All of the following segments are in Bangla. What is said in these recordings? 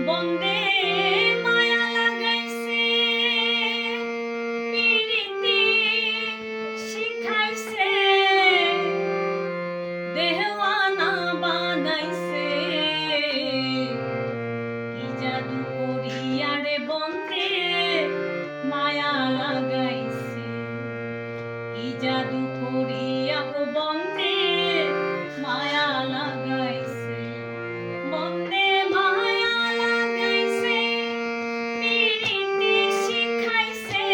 বন্দে মায়া লাগাইছে পিরিতি শিখাইছে দেওয়ানা বানাইছে কি জাদু করিয়া রে বন্দে মায়া লাগাইছে কি জাদু করিয়া গো বন্দে মায়া লাগাইছে বন্দে মায়া লাগাইছে পিরিতি শিখাইছে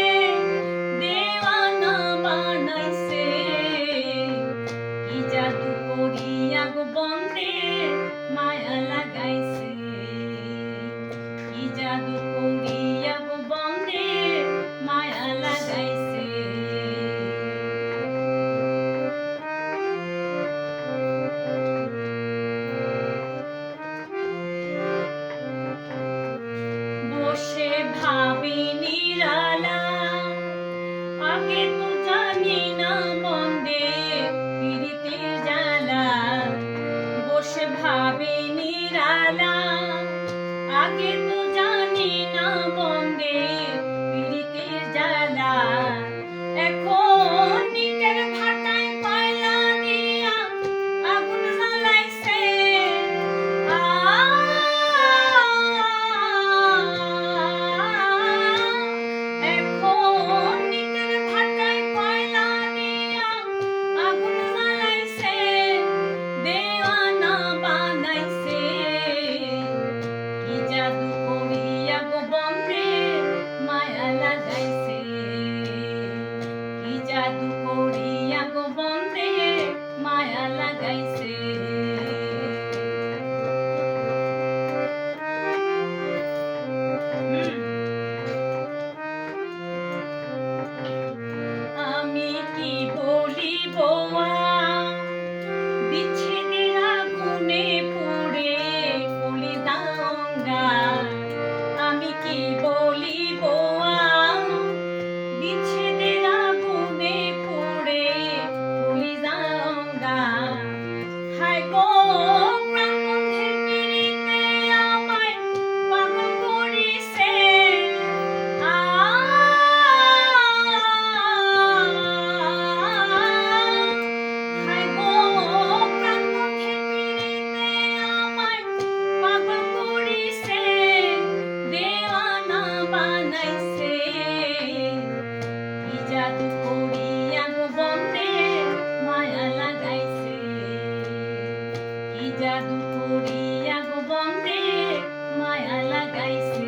দেওয়ানা বানাইছে কি জাদু করিয়া গো বন্দে মায়া লাগাইছে কি জাদু করিয়া গো বন্দে মায়া লাগাইছে বসে ভাবি নিরালা আগে তো জানি না বন্দে পিরিতির জ্বালা বসে ভাবি নিরালা আগে তো জানি না বন্দে পিরিতির জ্বালা এখন নিটের ভাটায় কয়লা দিয়া আগুন জ্বালাইছে এখন নিটের ভাটায় কয়লা দিয়া আগুন জ্বালাইছে দেওয়ানা বানাইছে কি জাদু করিয়া গো বন্দে মায়া লাগাইছে কি জাদু করিয়া গো বন্দে মায়া লাগাইছে আমি কি বলিব বিচ্ছেদের আগুনে পুড়ে কলিদাঙ্গা আমি কি বলিব বিচ্ছেদের আগুনে পুড়ে কলিদাঙ্গা হায় গো প্রাণবন্ধের পিড়িতে আমায় পাগল করিছে হায় গো প্রাণবন্ধের পিড়িতে আমায় পাগল করিছে দেওয়ানা বানাইছে কি জাদু করিয়া গো বন্দে মায়া লাগাইছে কি জাদু করিয়া গো বন্দে মায়া লাগাইছে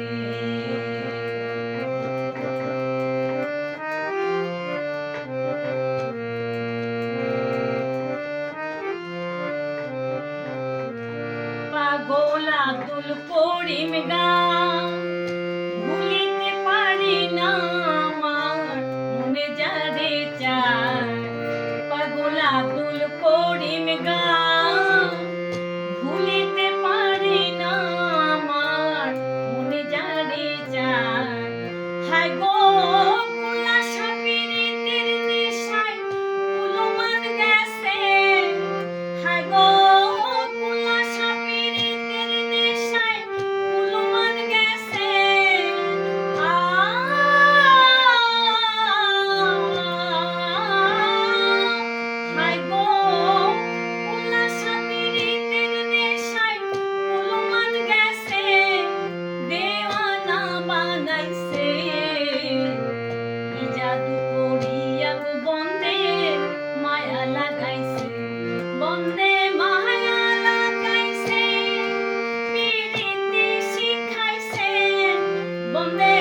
পাগল আব্দুল করিম গান ভুলিতে পারি না আমার মনে যারে চায় পাগল আব্দুল করিম গান ভুলিতে পারি না আমার মনে যারে চায় হায় গো কুলাসা পিরিতির নেশায় কুলমান গেছে হায় গো কুলাসা পিরিতির নেশায় কুলমান গেছে হায় গো কুলাসা পিরিতির নেশায় কুলমান গেছে দেওয়ানা বানাইছে কি জাদু করিয়া গো বন্দে মায়া লাগাইছে বন্দে মায়া লাগাইছে পিরিতি শিখাইছে বন্দে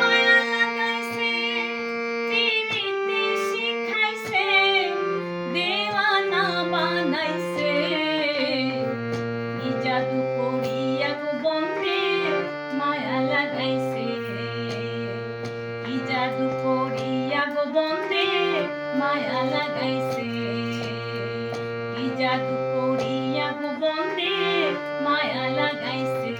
মায়া লাগাইছে পিরিতি শিখাইছে দেওয়ানা বানাইছে কি জাদু করিয়া গো বন্দে মায়া লাগাইছে কি জাদু করিয়া গো বন্দে মায়া লাগাইছে কি জাদু করিয়া গো বন্দে মায়া লাগাইছে